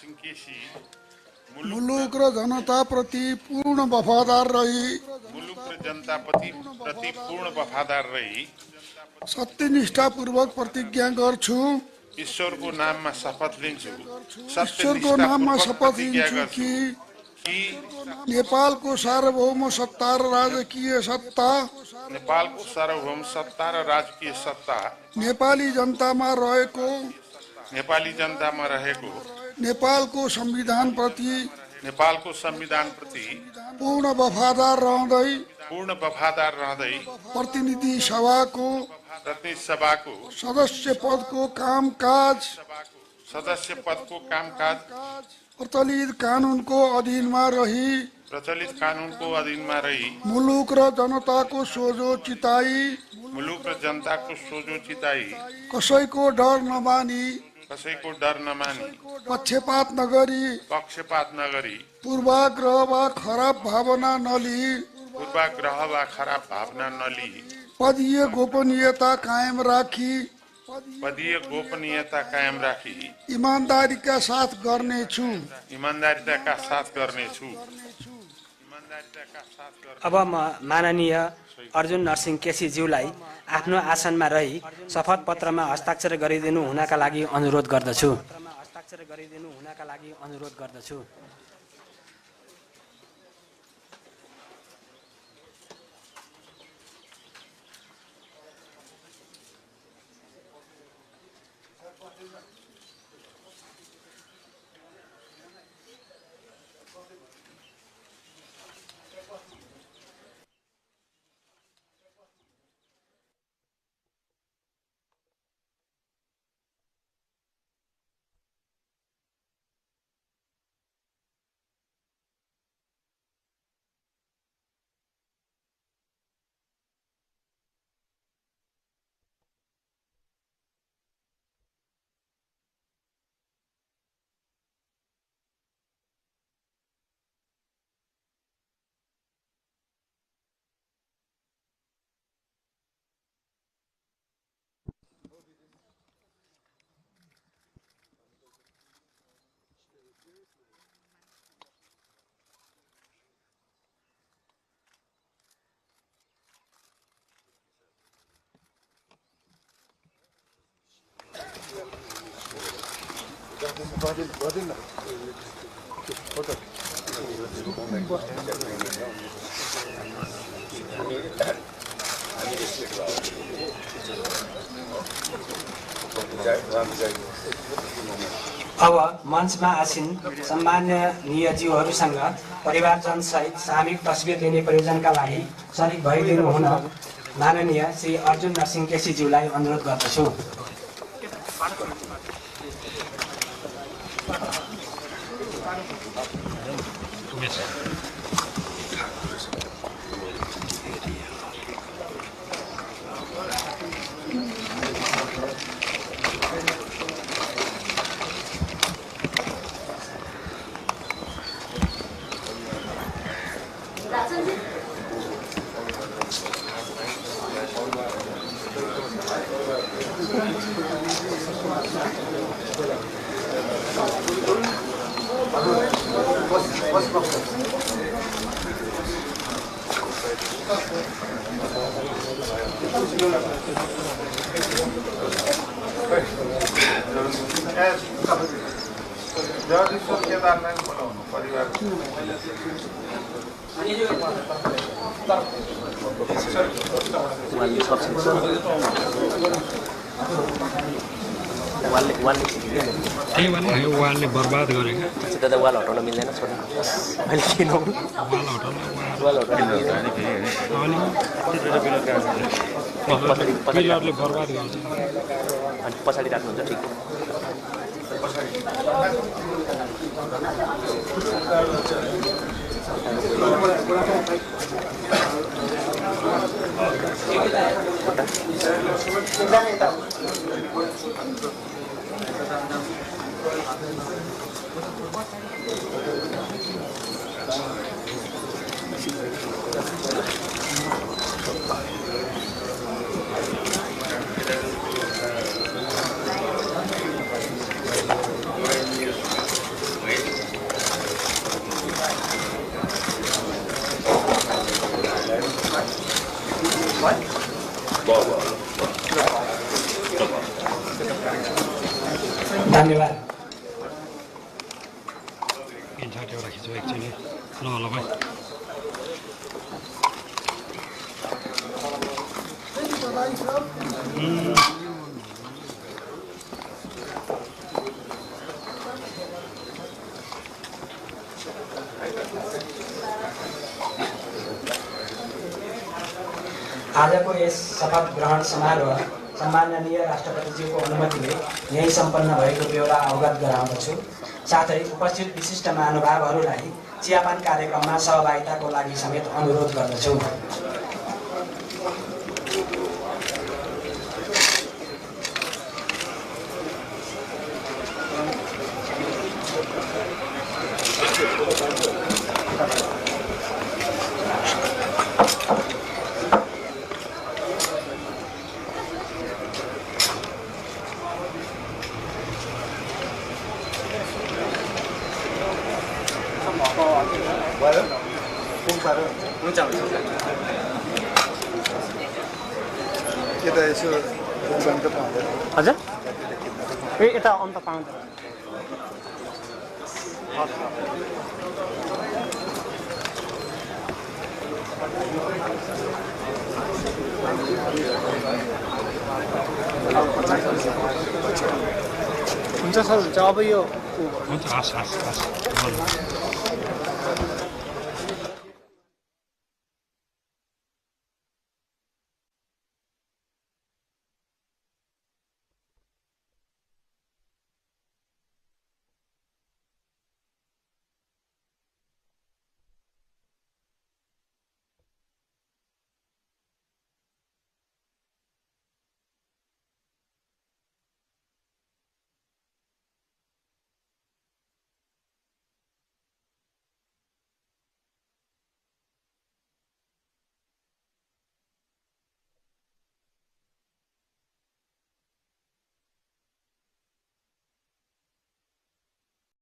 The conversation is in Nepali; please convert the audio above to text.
नरसिंह केसी मुलुक र जनताप्रति पूर्ण वफादार रही मुलुक र जनताप्रति पूर्ण वफादार रही सत्यनिष्ठापूर्वक प्रतिज्ञा गर्छु। ईश्वरको नाममा शपथ लिन्छु। ईश्वरको नाममा शपथ लिन्छु कि नेपालको सार्वभौम सत्ता र राजकीय सत्ता नेपालको सार्वभौम सत्ता र राजकीय सत्ता नेपाली जनतामा रहेको नेपालको संविधानप्रति पूर्ण वफादार रहँदै प्रतिनिधि सभाको सदस्य पदको कामकाज प्रचलित कानुनको अधीनमा रही मुलुक र जनताको सोझो चिताई कसैको डर नमानी पक्षपात नगरी पूर्वाग्रह वा खराब भावना नलिई पदीय गोपनीयता कायम राखी ईमानदारीका साथ गर्नेछु। अब म माननीय अर्जुन नरसिंह केसीज्यूलाई आफ्नो आसनमा रही शपथ पत्रमा हस्ताक्षर गरिदिनु हुनका लागि अनुरोध गर्दछु। अब मञ्चमा आसीन सम्माननीय ज्यूहरूसँग परिवारजन सहित सामूहिक तस्बिर लिने प्रयोजनका लागि सरिक भइदिनु हुन माननीय श्री अर्जुन नरसिंह केसीज्यूलाई अनुरोध गर्दछु। वालले बर्बाद गरेको दादा वाल हटाउन मिल्दैन छोड्नु मैले किन वाल हटाउन पिलरले बर्बाद गर्छ अनि पछाडि राख्नुहुन्छ ठिक इन्सर्ट एउटा खिच्यो एकचोटि ल ल भाइ आजको यस शपथ ग्रहण समारोह सम्माननीय राष्ट्रपतिज्यूको अनुमतिले यही सम्पन्न भएको बेहोरा अवगत गराउँदछु। साथै उपस्थित विशिष्ट महानुभावहरूलाई चियापान कार्यक्रममा सहभागिताको लागि समेत अनुरोध गर्दछु। हजुर ए यता अन्त पाउँदैन हुन्छ सर हुन्छ अब यो हुन्छ हस्